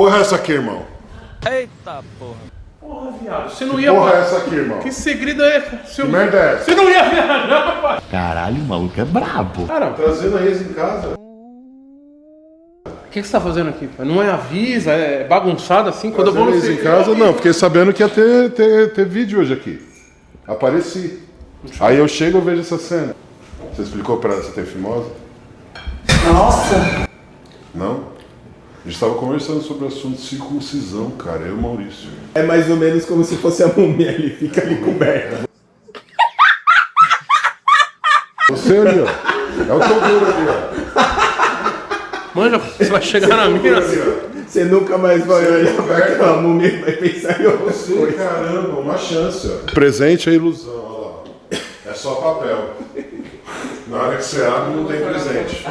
Porra é essa aqui, irmão? Eita porra. Porra, viado, você não ia... Porra é essa aqui, irmão? Que segredo é esse? Que merda é essa? Você não ia viajar, rapaz! Caralho, o maluco é brabo. Cara, Trazendo a ex em casa. o que você tá fazendo aqui, pai? Não é avisa, é bagunçado assim? Quando eu vou no Trazendo a ex em casa, não. Fiquei sabendo que ia ter vídeo hoje aqui. Apareci. Aí eu chego e vejo essa cena. Você explicou pra ela que você tem fimose? Nossa! Não? A gente tava conversando sobre o assunto de circuncisão, cara. Eu e o Maurício. É mais ou menos como se fosse a múmia, ele fica ali coberto. Você ali, ó. É o Toguro ali, ó. Manja, você vai chegar na minha assim. Você nunca mais vai olhar pra aquela múmia e vai pensar em outra Você, coisa. caramba, uma chance, ó. Presente é ilusão, olha lá. É só papel. Na hora que você abre, não tem presente.